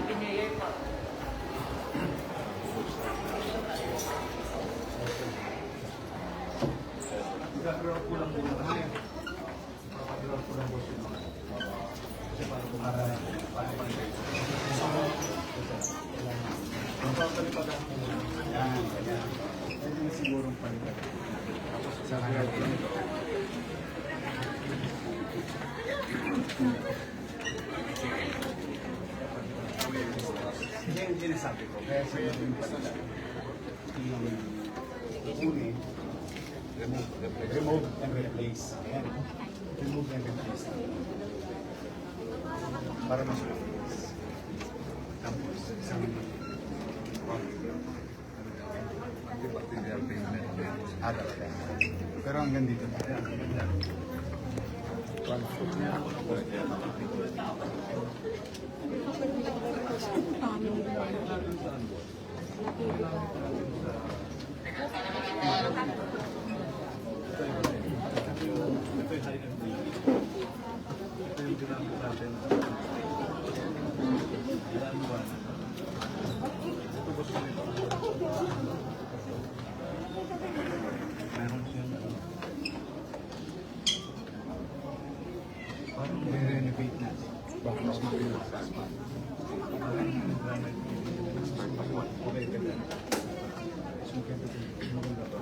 Happy New Year po. Gagawin ko lang muna kami. Gagawin ko lang muna. Kasi para ang pagpalipat ako muna. Yan. Pwede na sigurong palipat. Tapos sa kaya ko lang ito. Hindi yung sinasabi ko. Kaya sa yung palipat. Yung uni. Remove and replace. Ayan. Remove and replace. Para mas replace. Tapos, isang talaga. Pero hanggang dito na. Parang re-renovate na. Baka mas mag-renovate. Okay, ganda. Mas maganda ba?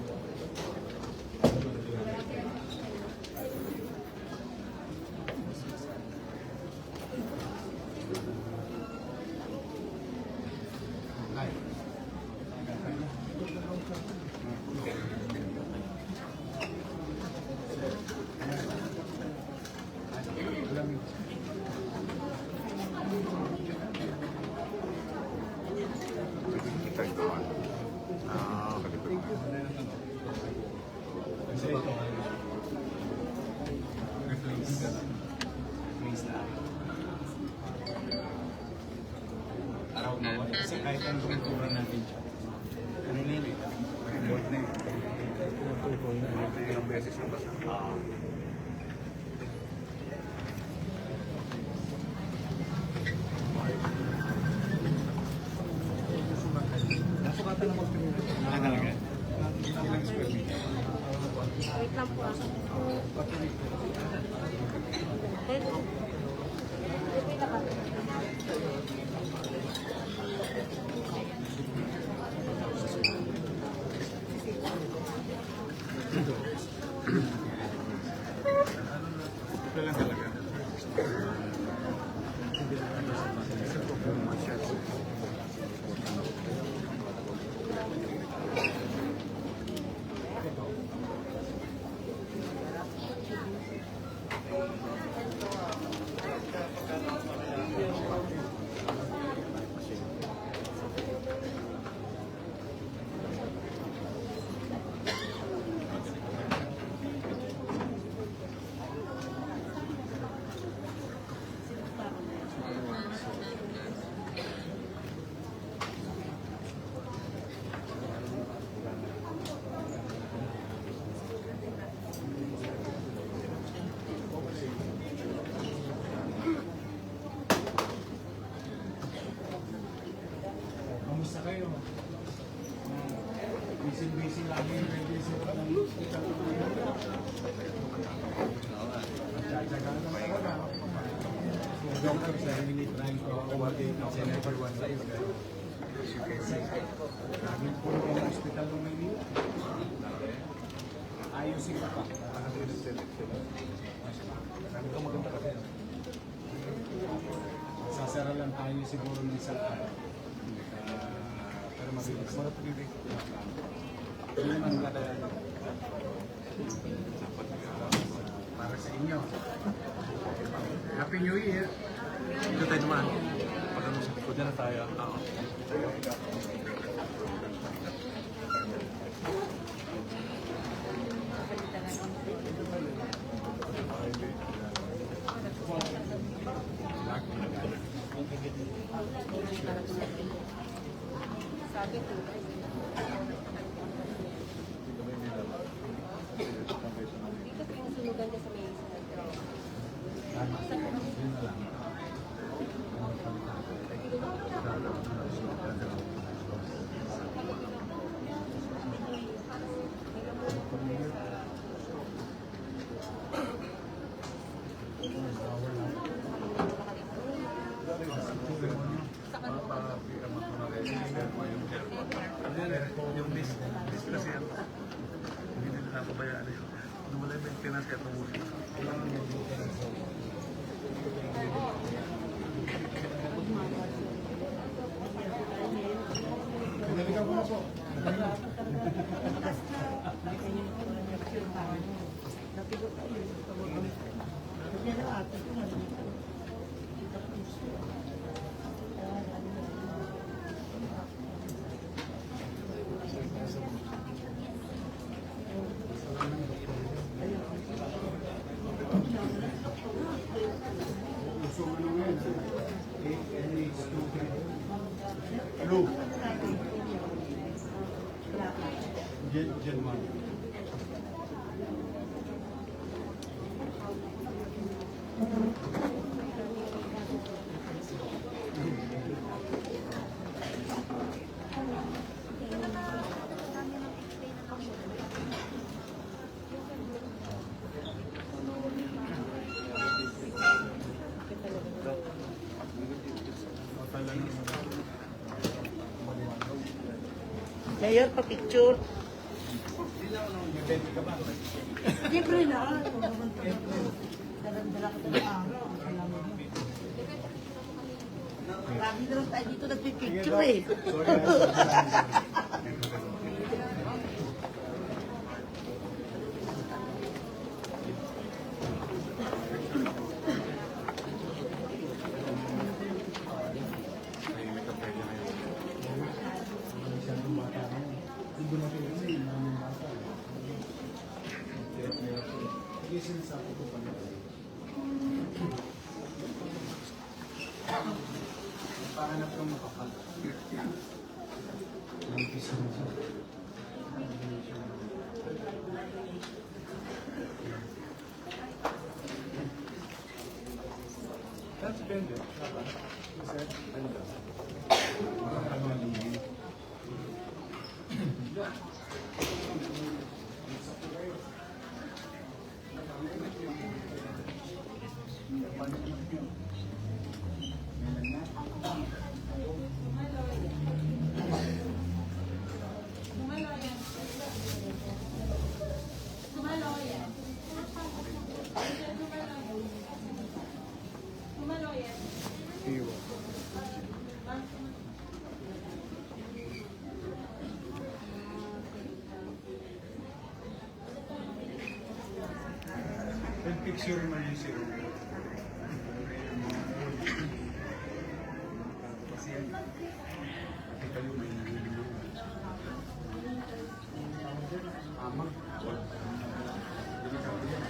Kasi kahit ang kultura natin siya. Ano na yun eh? Board na yun. Ilang beses na ba? Nasukatan na mag-pinili. Talaga? Ilang square meter? Wait lang po ako. Ito lang talaga. Kamusta kayo? Busy lagi. Busy pa ng hospital. Magtsatsagaan lang talaga. Doctor sa really trying to accommodate each and every one of you guys. As you can see, laging po ng hospital ng Maynila. Ayusin ka pa. Sabi ko maganda kasi. Sasara lang tayo siguro ng isang araw. Pero mabilis. Hindi naman nadala. Para sa inyo. Happy New Year! Dito tayo naman. Pag ano sa likod na tayo. Oo. Sabi ko, dito po yung sunugan niya sa may Yun na lang. maintenance kaya tumusin. Kailangan may maintenance. Pinalikan ko na po. So, ano ngayon? 8 and 8, 2, 3. Hello? Gen 1. Mayor, pa-picture. Bebe ka ba? Siyempre na. Dalang-dala ko ng araw. Salamat mo. Lagi na lang tayo dito nagpipicture eh. Sorry. May kapelya ngayon. Masyadong bata na yun. Hindi natin kasi maraming bata. Sige, sinasabi ko pala. Pahanap kang makapal. Nampis mo siya. That's bender. Is that bender? Picture mo yung zero. Kasi yan, pati kayo may nalilino. Ama. Delikado yan.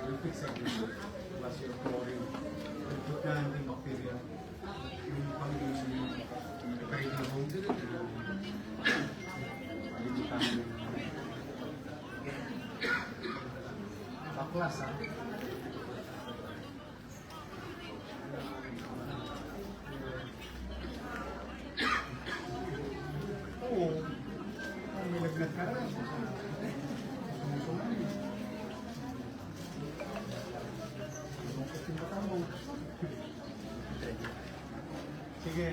Yung fix everything. Plus your chlorine. Ito ka antibacterial. Yung pang-use yung kahit na home. Palibutan mo. Baklas, ha? Oo. May lagnat ka rin. Sige.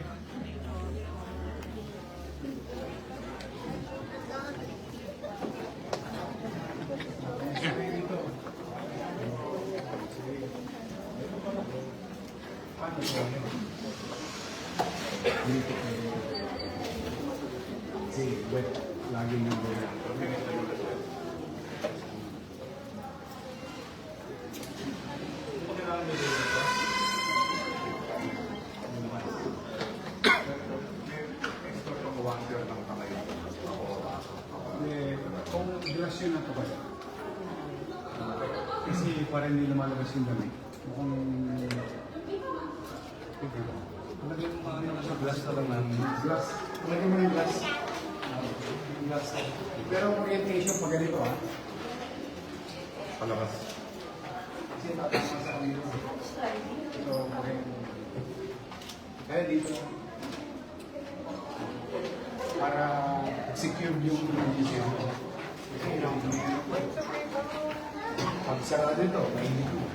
Sige, wet. Lagi nang wet. Kung glasyon na ito ba? Kasi parang hindi lumalabas yung dami. Mukhang... Lagyan mo sa glass na lang namin. Glass. Lagyan mo yung glass. Glass. Pero orientation pag ganito ha. Palabas. Kasi tatama sa kanila. So, okay. Kaya dito. Para secure yung condition. Pag sarado ito, mainit mo.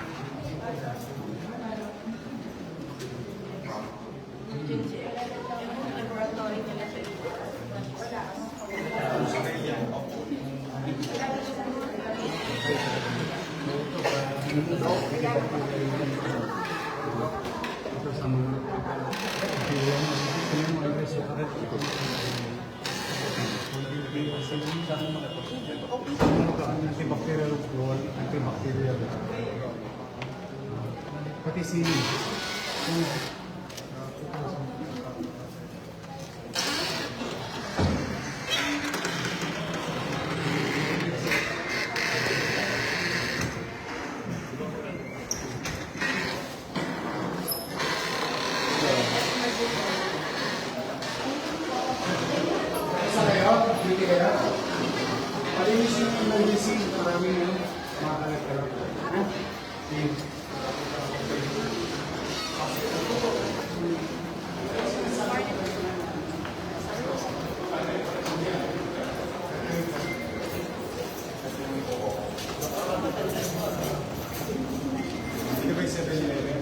Ito sa mga antibacterial wall, antibacterial. Pati sili. Sa kayo, hindi kayo. Palinis yung emergency, maraming makakalat kayo. Sige. Ito ba yung 7-Eleven?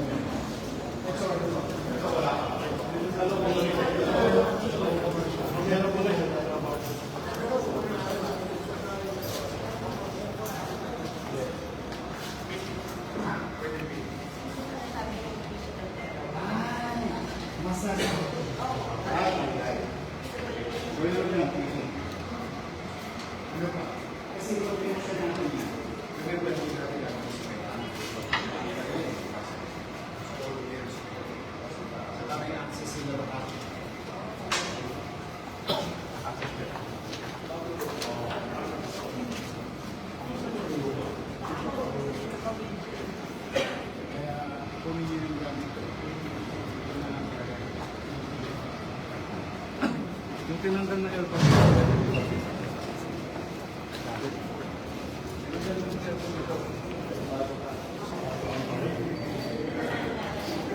Yung tinanggal na aircon.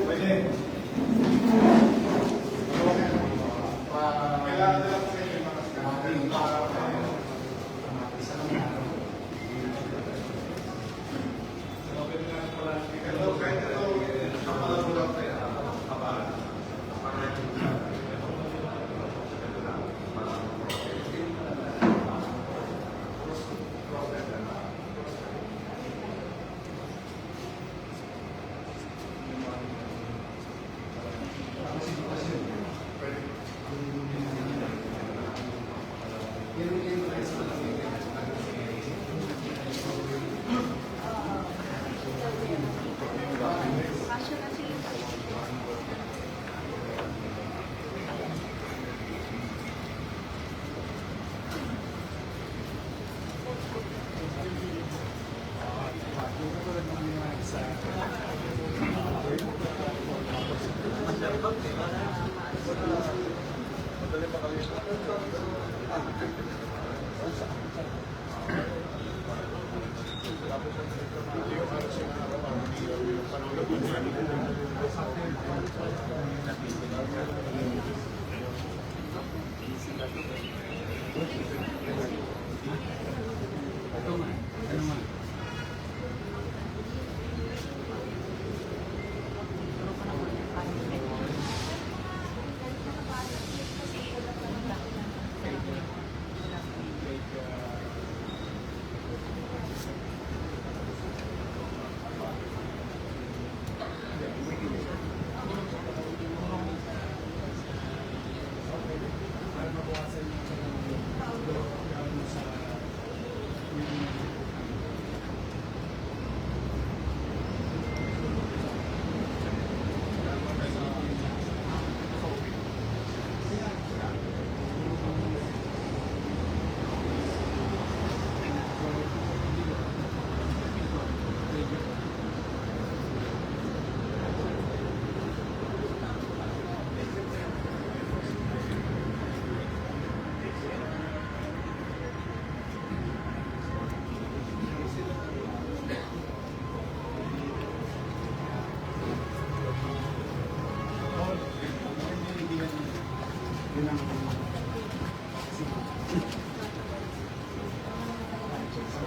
Pwede. Kailangan na lang sa inyo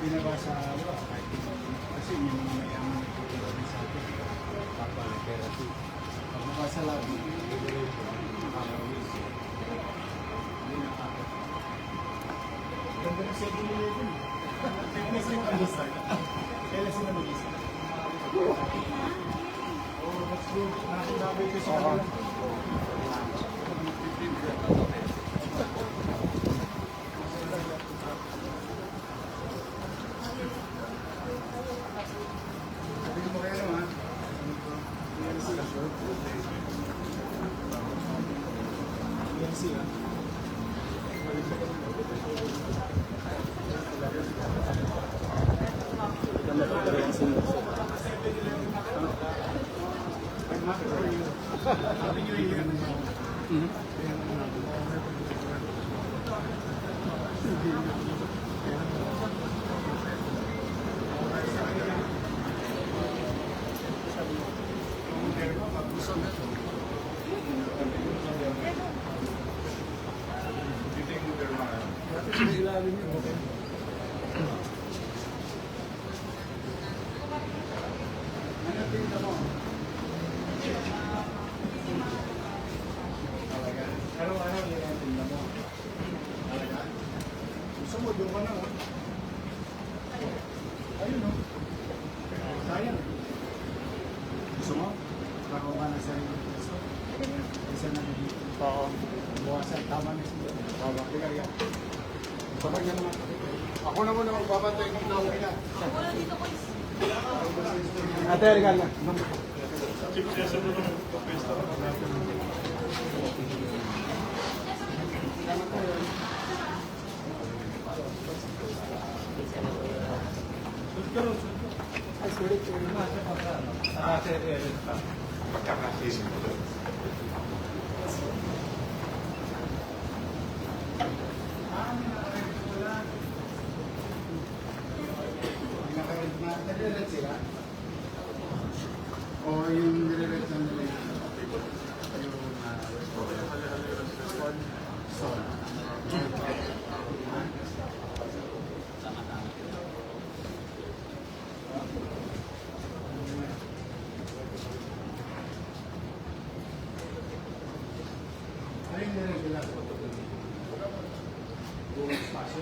Binabasa kasi yung mga mayaman na sa atin, papa-therapy. Pag nabasa lang, ganda na 7-Eleven. Sleep on this side. Kailan sila mag-isa? Oh, that's good. Nakakilabay ko sa kanila. Sabihin mo kayo, ha? Yan sila, sure. Yan sila. Araw-araw yan ang tinda mo. Talaga? Gusto mo, doon ka na, oh. Ayun, oh. Sayang. Gusto mo? Nakaw ka na sa iyong peso. Isa na dito. Oo. Buwasan, tama na siya. Tama. Teka, yan. Sabag yan naman. Ako na muna magbabantay kung nawag na. Ate, regal na. Nire-red sila? O yung nire-red na nila yung sol. Ano yung nire-red sila? Buong spasyo.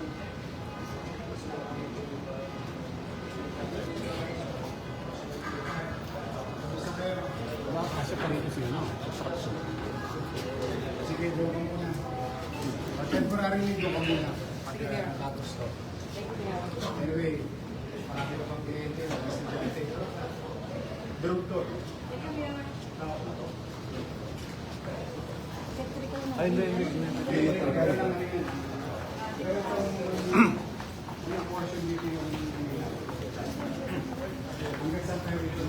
Kasi pa rin siya, no? Sige, doon ka muna. Temporary doon ka muna. Tapos to. Anyway, marami na pang kliyente, mga estudyante. Drug to. Ay, hindi. Kaya lang namin. Pero yung portion dito yung hanggang saan tayo dito.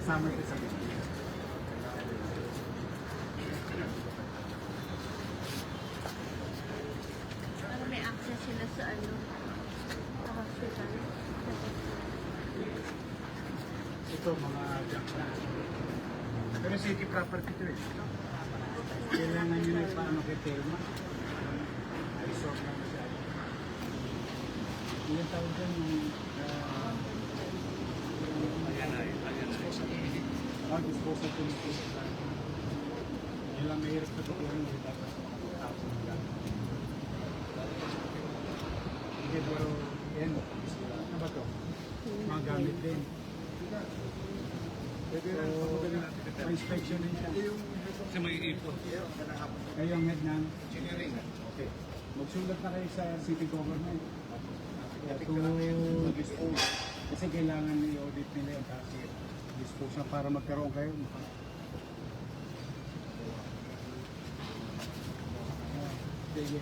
Kasama ito sa video. Para may access sila sa ano, sa hospital. Ito mga junk na. Pero city property ito eh. Kailangan nyo na paano kay Telma. Resort na siya. Ilan taon dyan yung disposal to nito. Yan lang mahirap na tutuhin mo dapat tapos ng lang. Hindi, pero yan. Ano ba to? Mga gamit din. So, inspection din siya. Kasi may ipon. Kayo ang head ng engineering. Okay. Magsulat na kayo sa city government. To dispose. Kasi kailangan i-audit nila yung kasi dispose na para magkaroon kayo. Sige.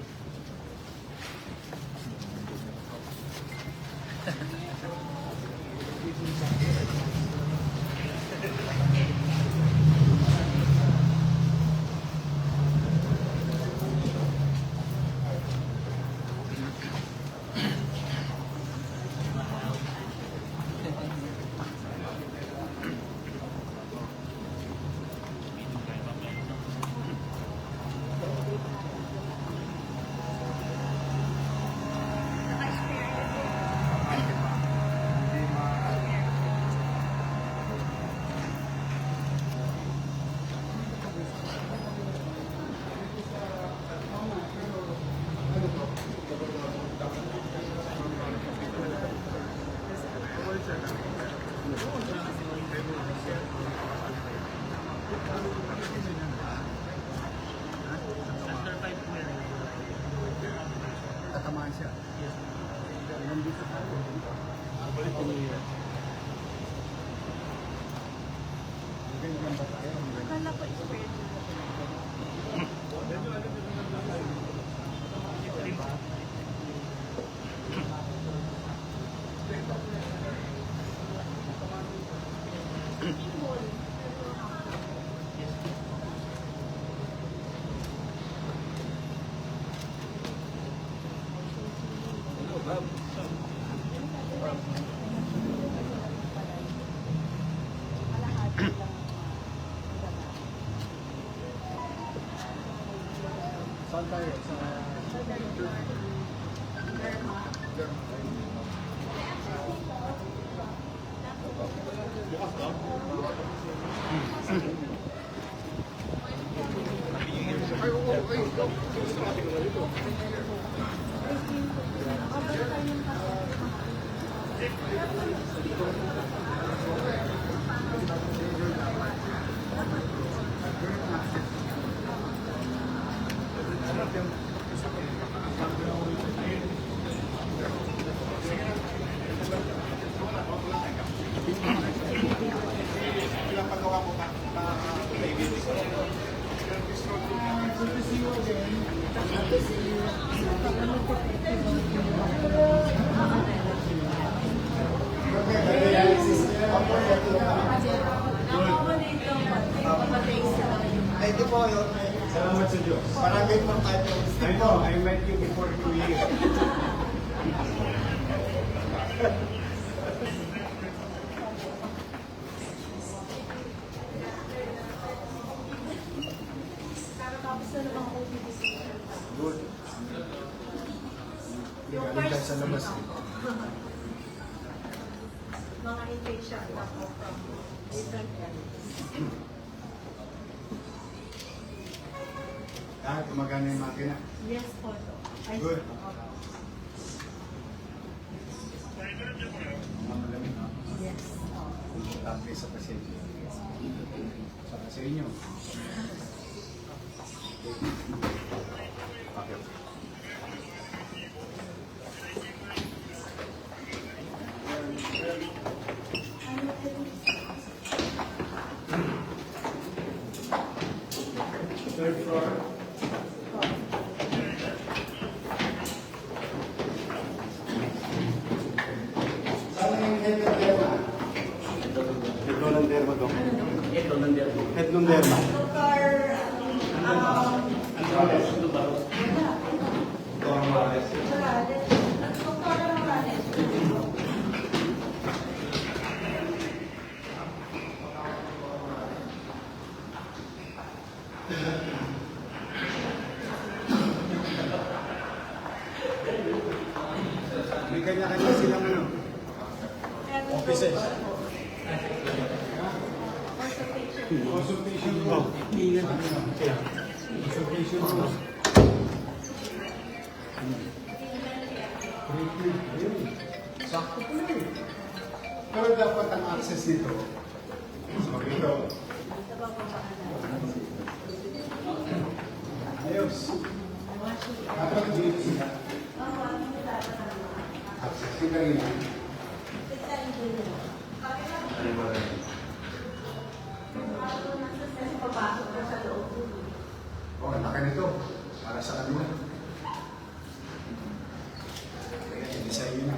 Saan tayo? Sa... Thank you po. Salamat sa Diyos. Maraming importante. I know, I met you before 2 years. Good. Galing tayo sa labas. Mga infection ako from different areas. Gumagana yung makina. Yes po. Good. Malamig, ha? Yes. Tapos sa pasyente. Saka sa inyo. Okay. Third floor. Saan yung head ng derma? Ito ng derma to. Ito ng derma. Head ng derma. Andrales. Ito ang Morales. May kanya-kanya silang ano? Offices. Consultation room. Consultation room. Sakto po yun. Pero dapat ang access nito. So, ito. Ayos. Dapat dito sila. Access nila rin. Oh, ang laki nito. Para sa kanila. Kaya isa yun na.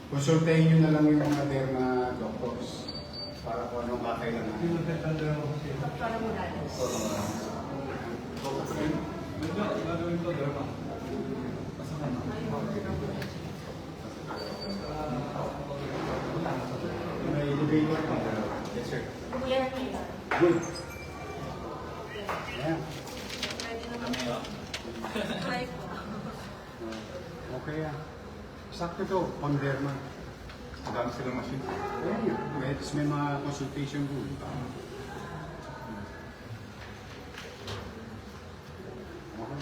Konsultahin nyo na lang yung mga derma doctors para kung anong kakailangan. May elevator pa. Yes, sir. Good. Yeah. Okay ah. Sakto to, pang-derma. Madami silang machine. May mga consultation room. Okay.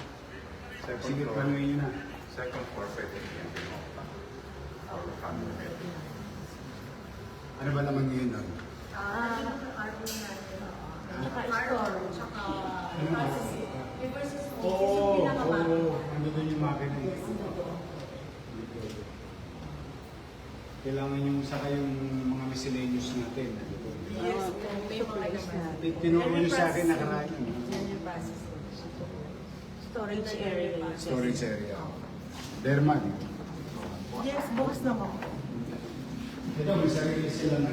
Sige, planuin nyo na. Second floor, pwede yan. Our family meeting. Ano ba naman ngayon nun? Oo, ano doon yung makina eh. Kailangan yung saka yung mga miscellaneous natin. Yes, may mga naman. Tinuro nyo sa akin nakaraan. Storage area. Storage area. Derma. Yes, bukas naman. Ito, may sarili sila na.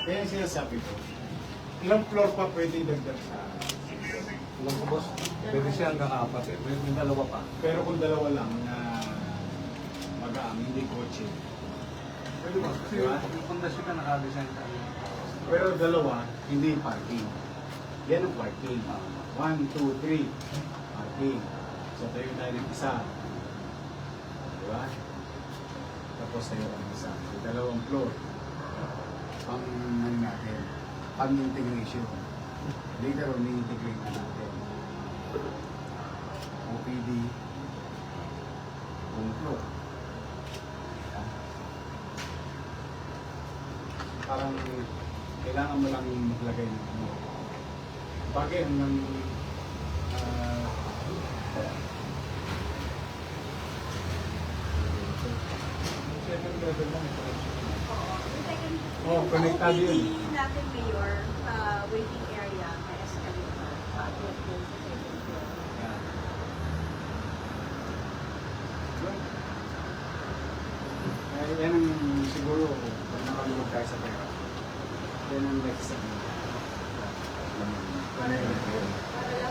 Kaya yung sinasabi ko, ilang floor pa pwede dagdag sa... Alam ko, boss, pwede siya hanggang 4 eh. May dalawa pa. Pero kung dalawa lang na mag-aam, hindi kotse. Pwede boss, kasi yung pundasyon na nakadesign sa amin. Pero dalawa, hindi parking. Yan ang parking. 1, 2, 3. Parking. So tayo tayo ng isa. Diba? Tapos tayo ang isa. Yung dalawang floor. Pang ano natin. Pang integration. Later on, i-integrate na natin. OPD. Buong floor. Diba? Parang kailangan mo lang maglagay ng ano. Bagay hanggang second level lang ito. Oh, konektado yun. Hindi natin, Mayor, waiting area na escalator. Yan. Yan ang siguro, pag nakalulog tayo sa pera. Yan ang next step.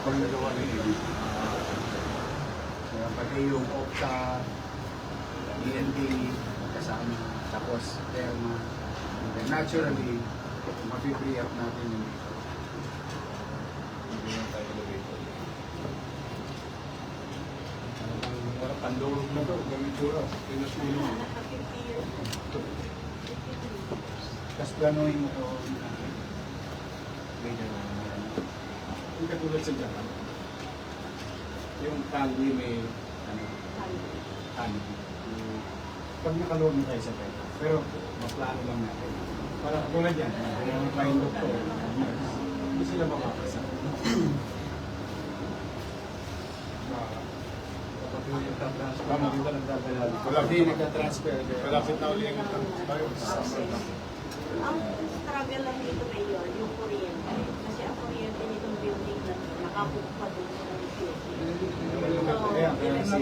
Pag nagawa na yun. Kaya pati yung OPTA, DND, kasama, tapos TERMA, and then naturally, mapipree up natin yung dito. Hindi lang tayo elevator. Parang pandurog na to, gamit tura, pinasulo mo. Tapos planuhin mo ito, yung katulad sa Japan, yung tali may tali. Pag nakaload na tayo sa pera, pero maplano lang natin. Para tulad yan, kung may doktor, hindi sila makakasa. Tama, dito nagtatransfer. Hindi nagtatransfer. Malapit na uli yung tayo. Ang struggle lang dito Mayor, yung kuryente. Kasi ang kuryente nitong building na nakabuk pa doon sa utility. So,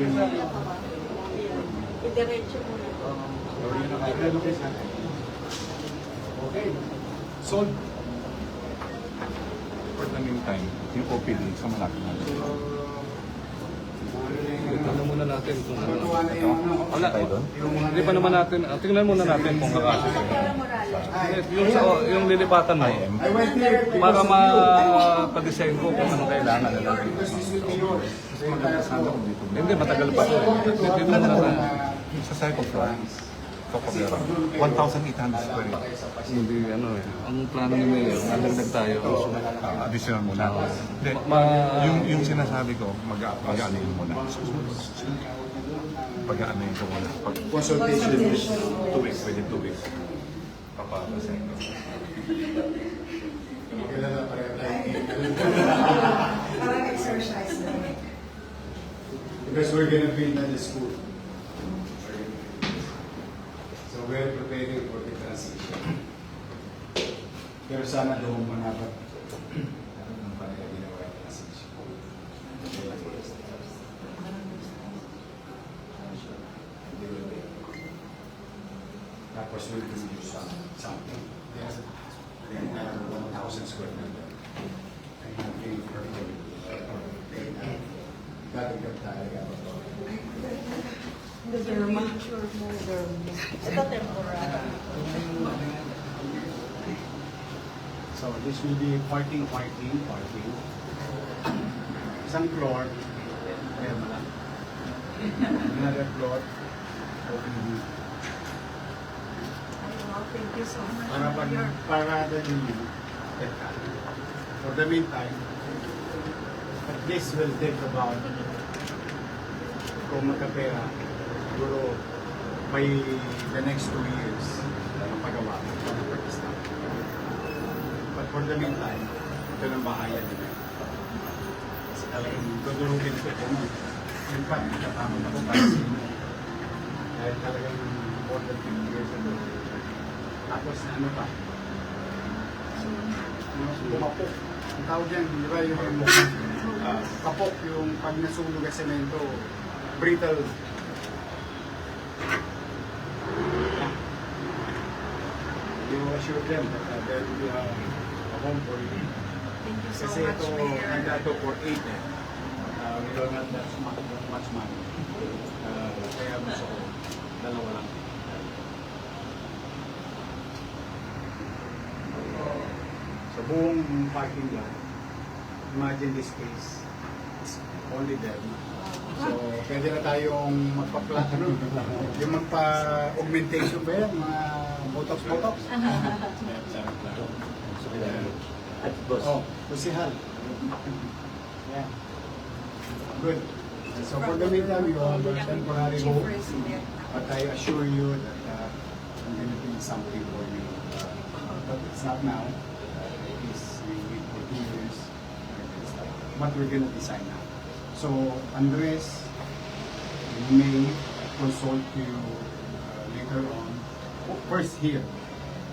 idiretso mo na to. Okay. Sold. For the meantime, yung OPD sa malaki na. Tingnan muna natin kung ano. Natuwa na yung ano. Wala, hindi pa naman natin, tingnan muna natin kung kakasya siya. Yung lilipatan mo, I went there para ma-design ko kung ano kailangan na lang. because this will be yours. Kasi maganda sana kung dito. Hindi, matagal pa ito. Dito muna natin. Sa second floor, top of the 1,800 square meter. Hindi, ano eh. Ang plano ni Mayor, nalagdag tayo. Additional muna. Hindi, yung sinasabi ko, mag-aanayin muna. Pag-aanayin ko muna. Pag Consultation. 2 weeks, within 2 weeks. Papapasin ko. Kailangan pareho tayo. Parang exercise na. Because we're gonna build na the school. So we're preparing for the transition. Pero sana doon manabat. Ang panila ginawa yung transition. Tapos we'll do something. Yes. 1,000 square meter. I have been perfect. Dadagdag talaga. Derma. Ito temporary. So this will be parking. Isang floor, meron na lang. Another floor, OPD. Thank you so much. Para pag parada ninyo, teka. For the meantime, but this will take about, kung magkapera, siguro by the next 2 years, mapagawa. But for the meantime, ito ng bahayan nila. Kasi talagang tutulungin ko kung in fact, nakatama na ko para sa inyo. Dahil talagang more than 50 years ago. Tapos ano pa? Kumapok. Ang tawag yan, di ba yung kapok, yung pag nasunog ang semento, brittle. Yung assure them that there will be a home for you. Thank you so Kasi much, ito, Mayor. handa to for 8 eh. We don't have that much money. Kaya gusto ko, dalawa lang. Sa buong parking lot, imagine this space is only there. So, pwede na tayong yung magpa-augmentation ba yan? Mga botox-botox? Oh, kusihal. Yeah. Good. So for the meantime, you have a temporary home, but I assure you that I'm going to do something for you. But it's not now. It is we wait for 2 years. But we're going to design now. So Andres, we may consult you later on. First here,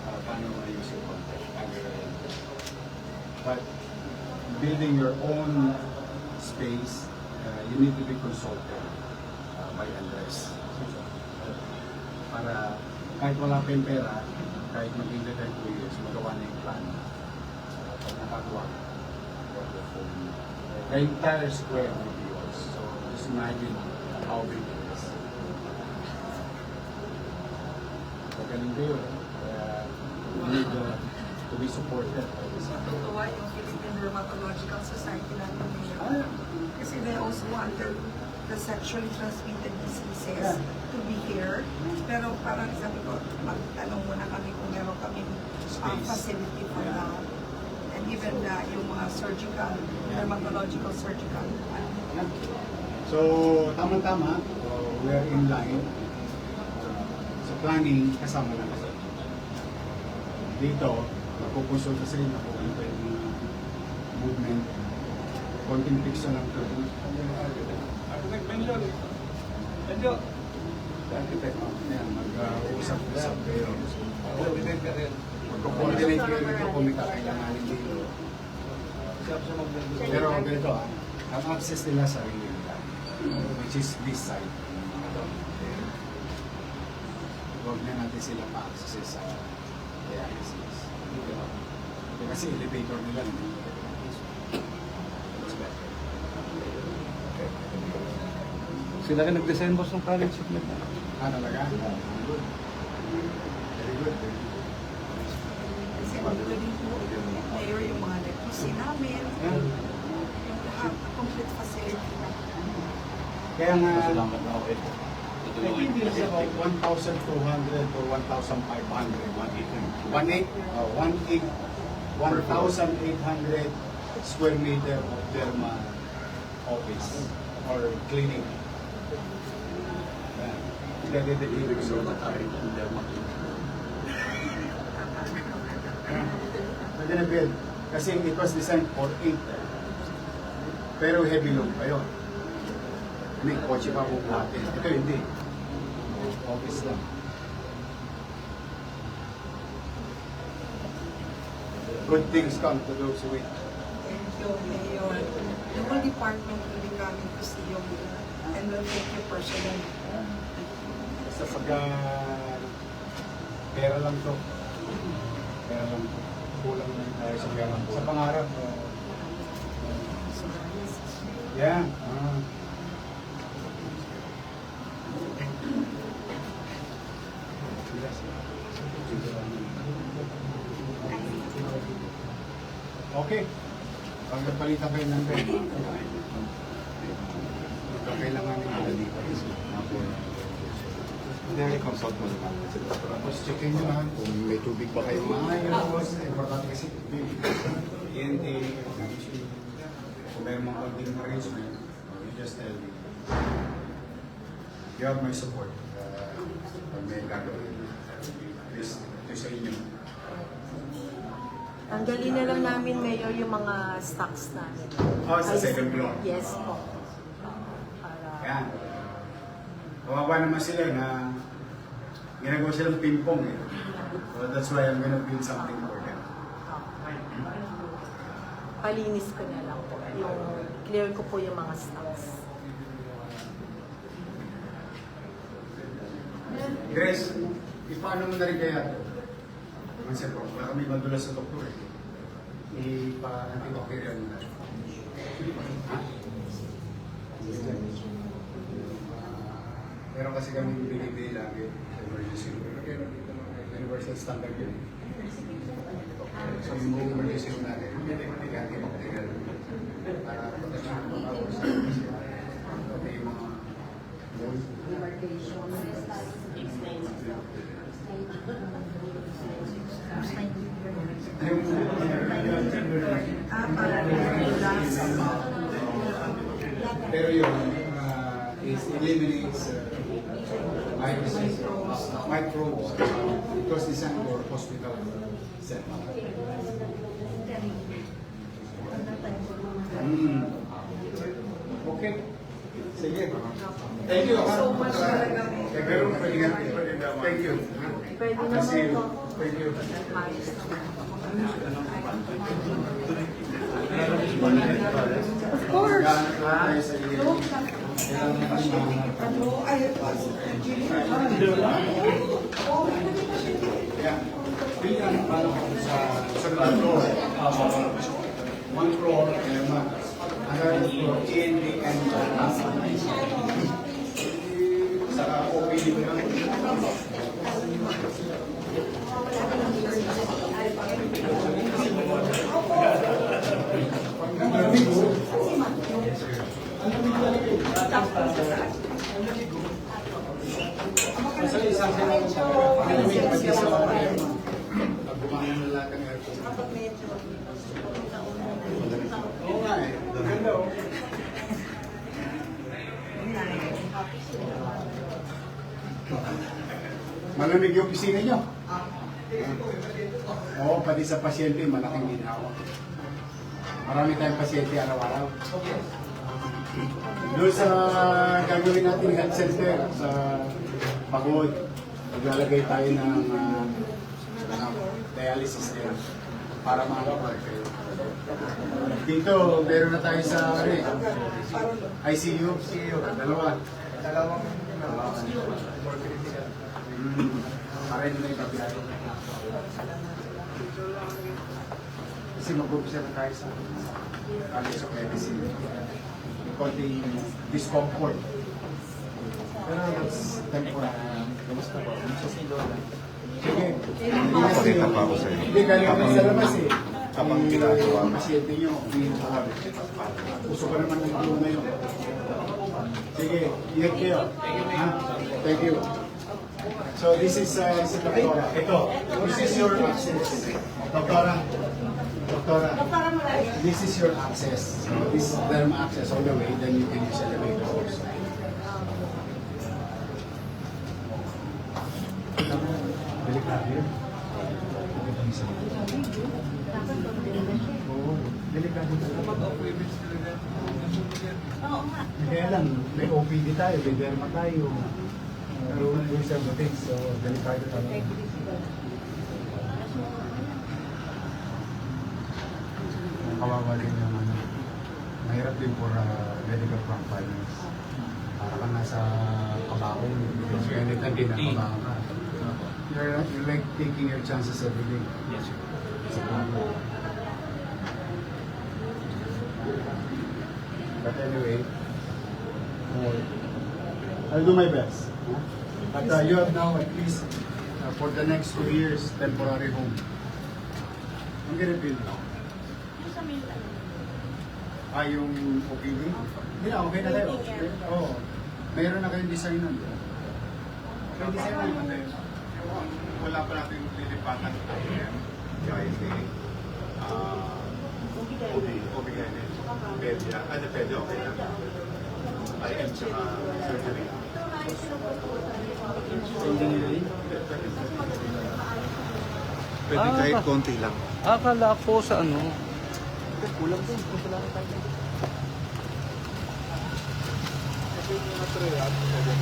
paano ayusin ko. But building your own space, you need to be consulted by Andres. Para kahit wala pa yung pera, kahit mag-invest tayo 2 years, magawa na yung plan. Pag nakagawa, the entire square will be yours. So just imagine how big it is. Pagaling kayo, you need to be supported by this. Natutuwa yung Philippine Dermatological Society natin ngayon. Kasi they also wanted the sexually transmitted diseases to be here. Pero parang sabi ko, magtanong muna kami kung meron kami facility for that. And even yung mga surgical, dermatological surgical. So, tama-tama, we are in line. Sa planning, kasama na kasi. Dito, magpupunsulta sa rin ako kung ito yung movement. Konting fix na lang ito. Architect Benjo. Benjo. Architect, yan, mag-usap kayo. Coordinate ka rin. Magko-coordinate kayo dito kung may kakailanganin dito. Pero ganito ang access nila sa rin nila, which is this side. Huwag na natin sila pa-access sa access. Kasi elevator nila. Sila rin nag-design boss ng college of Meta. Talaga? Good. Very good. Kasi magaling po, mayor yung mga electricity namin, yung lahat, complete facility. Kaya nga, I think it's about 1,200 or 1,500. 1,800 square meter of derma office or clinic. Dedicated to derma. Pwede na build. Kasi it was designed for 8. Pero heavy load pa yun. May kotse pa bubuhatin. Ito hindi. Office lang. Good things come to those who wait. Thank you, Mayor. The whole department will be coming to see you and will take you personally. Basta pag pera lang to. Pera lang to. Kulang na tayo sa pera. Sa pangarap. Yeah. Okay. Pag nagpalitan kayo ng bed, kailangan nila dito. Hindi, consult mo naman. Tapos checkin nyo na kung may tubig ba kayo maayos. Importante kasi tubig. ENT, kung may mga konting arrangement, you just tell me. You have my support. Pag may gagawin, please, ito sa inyo. Tanggalin na lang namin, Mayor, yung mga stocks namin. Oh, sa second floor? Yes po. Para... Yan. Kawawa naman sila na ginagawa silang ping-pong eh. So that's why I'm gonna build something for them. Palinis ko na lang po. Yung clear ko po yung mga stocks. Grace, ipaano mo na rin kaya ito? Minsan po, baka may madulas sa doktor eh. Ipa-antibacterial na. Meron kasi kami binibigay lagi sa emergency room. Pero dito mga universal standard yun. So yung buong emergency room natin, may antibacterial para protection ng mga tao sa kasi may mga pero yun, it eliminates viruses, microbes, because designed for hospital setting. Okay. Sige. Thank you. So much talaga. Pero thank you. Kasi, thank you. Of course. Ano, ayun po. Yeah. Bilang parang sa ground floor. One floor, another floor, A&B and sa OPD mo lang. Sa isang malamig pati sa pag bumangon na lahat ng aircon. Oo nga eh. Ganda oh. Malamig yung opisina nyo. Oo, pati sa pasyente, malaking ginawa. Marami tayong pasyente araw-araw. Doon sa gagawin natin health center sa Pagod, maglalagay tayo ng dialysis din para makakapag kayo. Dito, meron na tayo sa ICU, dalawa. Para hindi na ikabiyahe. Kasi mag-observe tayo sa College of Medicine. Konting discomfort. Pero it's temporary. Kamusta po? Sige. Papasalita pa ako sa iyo. Hindi, galing kami sa labas eh. Kapag ginagawa ang pasyente nyo, uso pa naman ng ulo ngayon. Sige, ingat kayo. Ha? Thank you. So this is si Doktora. Ito, this is your access. Doktora. This is your access. So this is them access all the way, then you can use elevator also. Delikado yun. Oo, delikado talaga. Oo nga. Kaya lang, may OPD tayo, may derma tayo. Doon sa butik, so delikado talaga. Kawawa din yung ano. Mahirap din for medical compliance. Para ka nasa kabako. So anytime din na kabako ka. You're like taking your chances every day. Yes, sir. Sa kabako. But anyway, I'll do my best. But you have now at least for the next 2 years, temporary home. Ang gina-build now. Yung OPD? Hindi na, okay na tayo. Oo. Mayroon na kayong design nun. May design na naman tayo. Wala pa natin lilipatan ng IM, GISA, OBGN, PEDIA, PEDIA okay na. IM tsaka surgery. Pwede kahit konti lang. Akala ko sa ano. Kulang din, kung wala tayo. Kasi yung mga tryout, pwede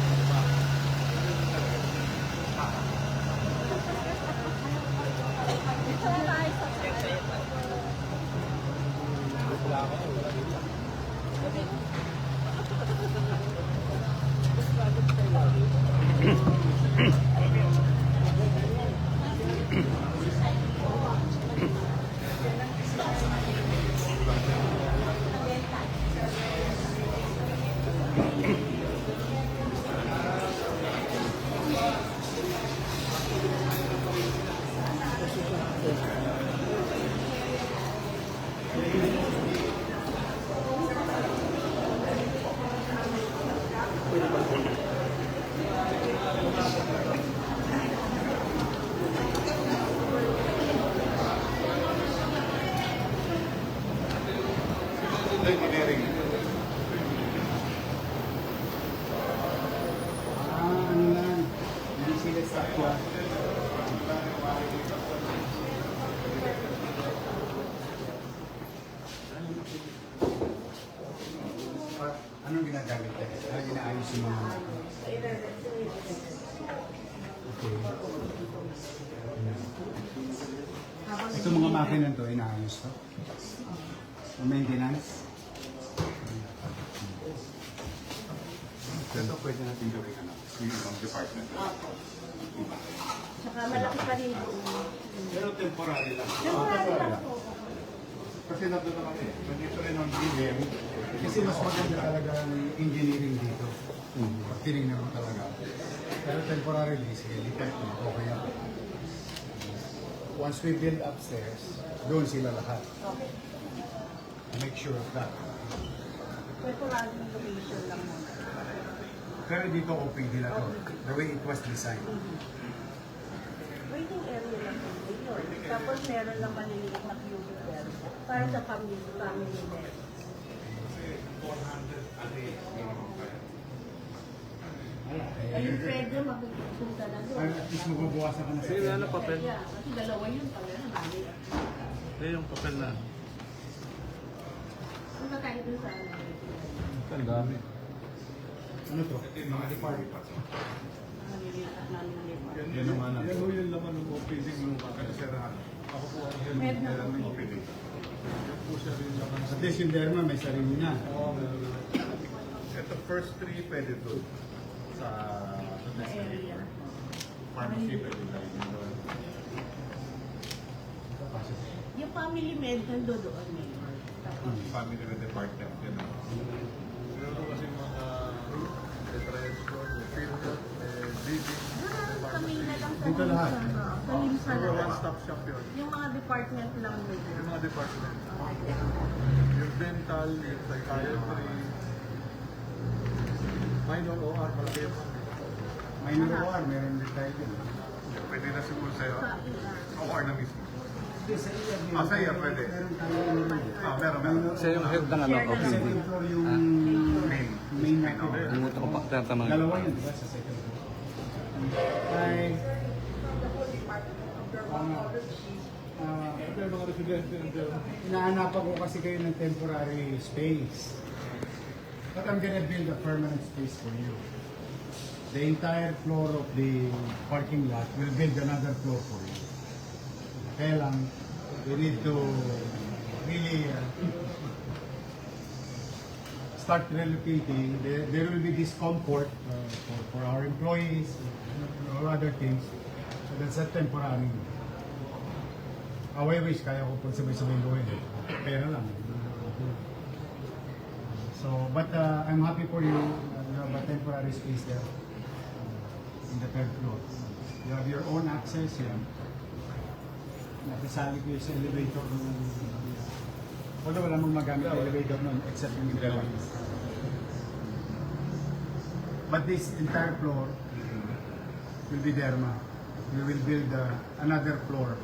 Ito mga makina to, inaayos to. Maintenance. Ito pwede natin gawin ano, yung ibang department. Opo. Tsaka malaki pa rin po. Pero temporary lang. Temporary lang po. Kasi nandun na kami. Nandito rin ang BM. Kasi mas maganda talaga ang engineering dito. Tinignan mo talaga. Pero temporarily, sige, lipat mo. Okay yan. Once we build upstairs, doon sila lahat. Okay. Make sure of that. Temporary location lang muna. Pero dito OPD na to. The way it was designed. Waiting area lang po yun. Tapos meron lang maliliit na cubicle para sa family nest. Ayun, pwede magpunta na doon. At least mabubuwasan ka na sa Sige, ano papel? Yeah, kasi dalawa yun pala. Mali. Yung papel na. Punta tayo dun sa ano. Ang dami. Ano to? Mga department. Maliliit at maliliit. Yan naman ang... Yan ho yung laman ng OPD luma. Kasi sir, ako po ang head Head ng ng OPD. Yan po siya rin laman At least yung derma may sarili na. Ito first three pwede doon. Sa Area. pharmacy pwede tayo doon. Yung family med nandoon eh. Tapos, Family and department. Yan o. Meron kasi mga transport, field, living, kami na lang sa Dito lahat. Sa Limsa na lang. one-stop shop yun. Yung mga department lang nila. Yung mga department. Yung dental, yung psychiatry, minor OR, malaki yung Minor OR, meron din tayo din. pwede na siguro sa'yo. Sa ER. OR na mismo. Sa iya, Sa iya, pwede. Meron tayo ano rin. Meron. Siya yung head ng ano, OPD. Second floor yung Main. main na to. Limutan ko pa tatanong. Dalawa yun, di ba? Sa second floor. Ay, Mga residente and inaanapan ko kasi kayo ng temporary space. But I'm gonna build a permanent space for you. The entire floor of the parking lot will build another floor for you. Kaya lang, we need to really start relocating. There will be discomfort for our employees or other things. So that's a temporary. Wish, kaya ko pag sabay-sabay gawin. Pera lang. So, but I'm happy for you. You have a temporary space there in the third floor. You have your own access here. Nakasali ko yung sa elevator. Although wala mong magamit ang elevator nun except yung employees. But this entire floor will be derma. We will build another floor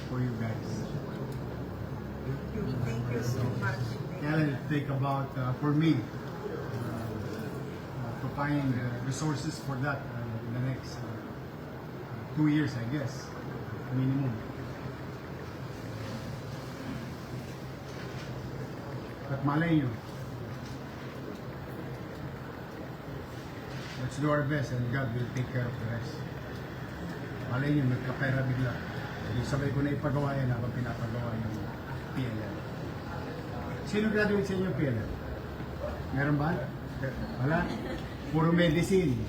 for you guys. Thank you so much. Kaya it'll take about, for me, to find resources for that in the next 2 years, I guess, minimum. At malay nyo, let's do our best and God will take care of the rest. Malay nyo, nagkapera bigla. Hindi sabay ko na ipagawa yan habang pinapagawa yung PLL. Sino graduate sa inyo PLL? Meron ba? Wala? Puro medicine.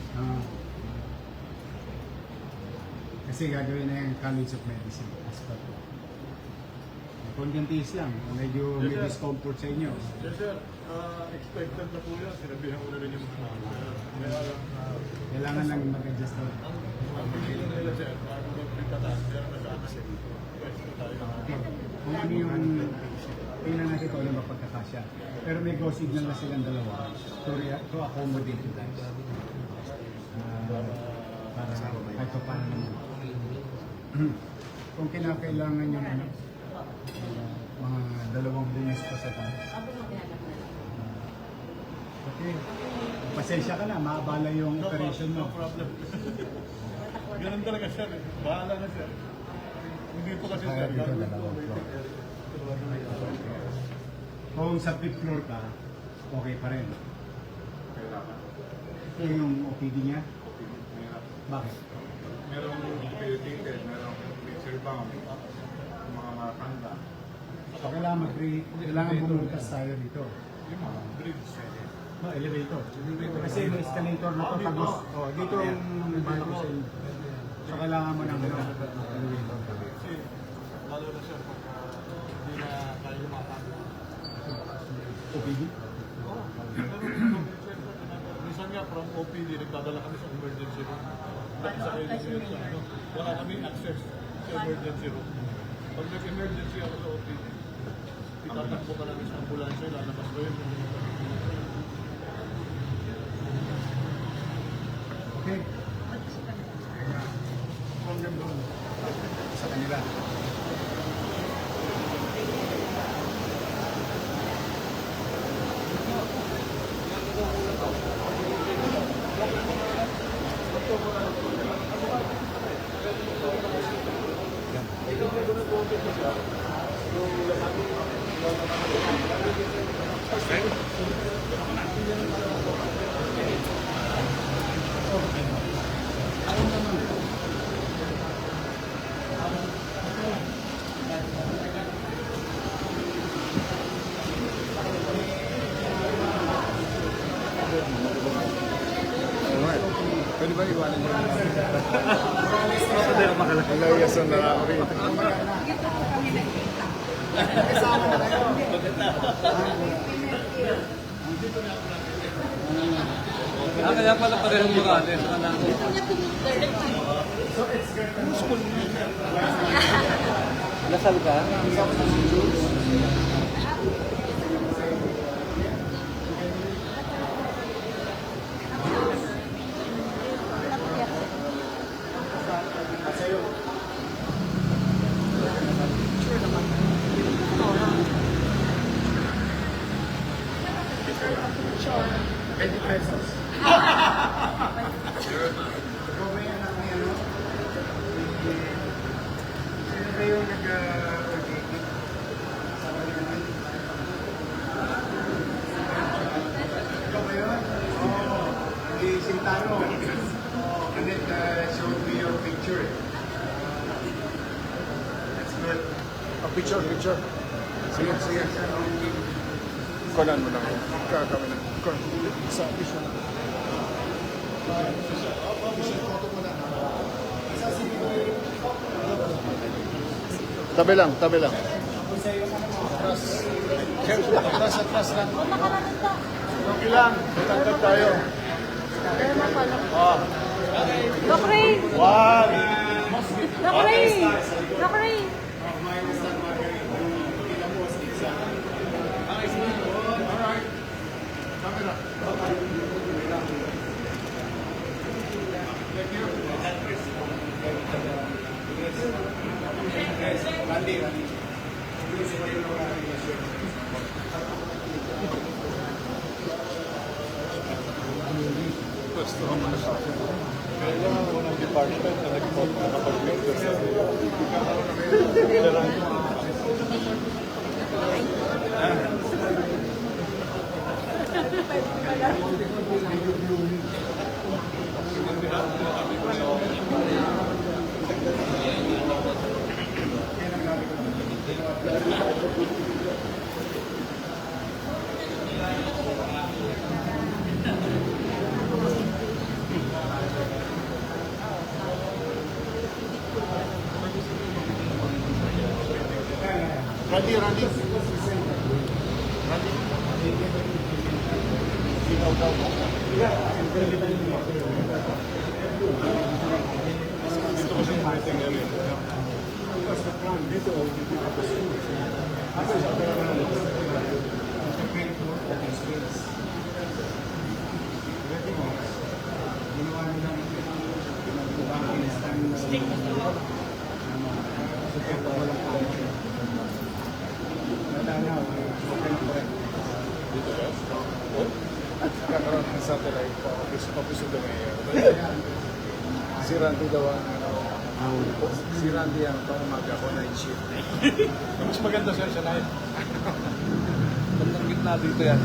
Kasi gagawin na yung College of Medicine. Congantis lang. Medyo may discomfort sa inyo. Yes, sir. Expected na po yan. Sinabihan ko na rin yung mga Kailangan lang mag-adjust na. ang pilihan nila, sir. Bago magpipataas, meron na sana sir. Pwesto tayo. Kung ano yung tingnan natin ito na mapagkakasya. Pero may go signal na silang dalawa to accommodate you guys. Para kahit pa paano naman. Kung kinakailangan yung ano, mga dalawang bumis pa sa taas. Abo maghanap na lang. Okay. Pasensya ka na, maabala yung operation mo. No problem. Ganun talaga, sir. Bahala na, sir. Hindi po kasi, sir. Dito, Gagawin dalawang po. floor. Kung sa fifth floor ka, okay pa rin. Kailangan. Yung OPD niya, bakit? Merong utility halimbawa, mga matanda, So, kailangan bumulkas tayo dito. yung mga bridge. No, elevator. Kasi may escalator na to tagos. Oh, dito yung bala ko sa inyo. So, kailangan mo ng elevator. Kasi, lalo na siya pagka hindi na tayo lumakad. OPD? Oo. Minsan nga from OPD, nagdadala kami sa emergency room. Dahil sa kayo sa ano, wala kami access sa emergency room. Pag nag-emergency ako sa OPD, itatakbo ka namin sa ambulansya, lalabas ko yun. Okay. Sa kanila. Pwede ba iwanan nyo? Hindi ako makalaki. Nalayasan na ako rin. Kaya pala parehong mga ate sa kanang. Lasal ka? Sino ba yung nag-ordain? Ikaw ba yun? Oo. Hindi Sintano. And then showed me your picture. That's good. Picture. Sige. Kunan mo na. Kami na. Sa picture na. Tabi lang. Atras lang. Okay lang. Tatagtag tayo. Doc Ray! One. Doc Ray! Doc Ray! Kailangan mo ng department na nakapag-witness. Randy. Kakaroon ng satellite office of the mayor. Si Randy daw si Randy ang pangamaga ko night shift. Mas maganda siya sa night. Bandang gitna dito yan.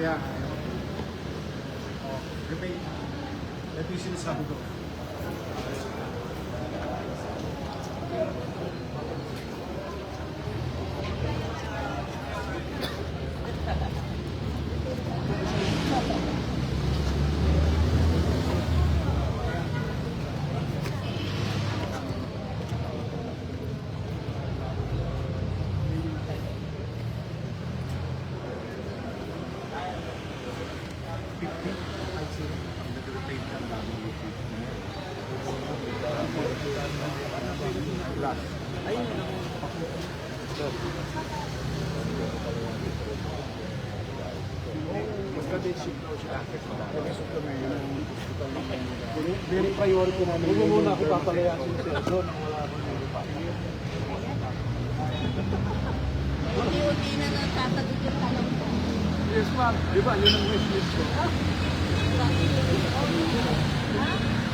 Kaya, ito yung sinasabi ko. Very priority namin. Huwag mo muna ako papalayasin siya doon nang wala akong nilipatan. Unti-unti na lang sasagot yung tanong ko. Yes, ma'am. Di ba, yun ang wish list ko.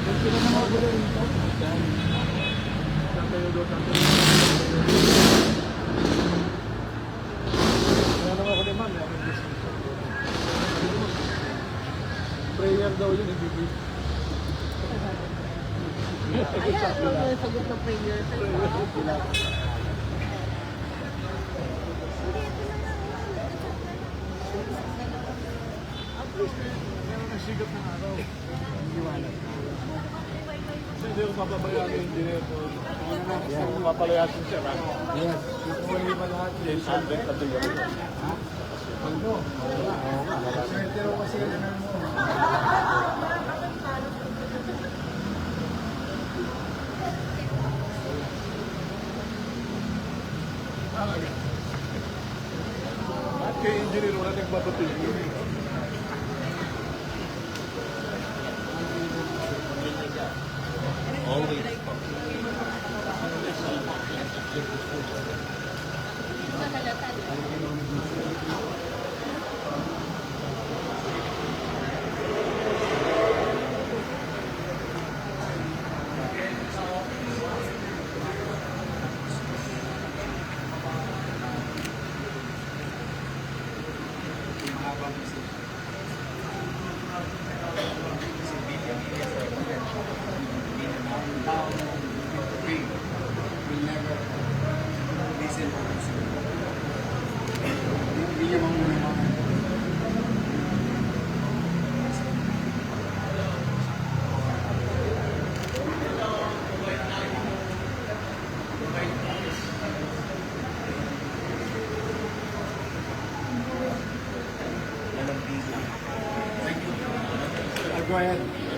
Kung sila na mga gulo rin ito. Tantayo doon, tantayo doon. Kaya naman ako ni ma'am, may wish list ko. Prayer daw yun, ibibig. Ayan, ang sagot ng prayer. Meron ng sigat ng araw. Kasi hindi ko papabayaan yung engineer ko. Kung papalayasin siya, Yes, kukuha pa lahat. James Alvin, tabi ko. Ano? Oo nga. Swerte ko kasi ano mo. Talaga. At kay engineer, wala nagpapatigil. Hindi niya mamunang. Go ahead.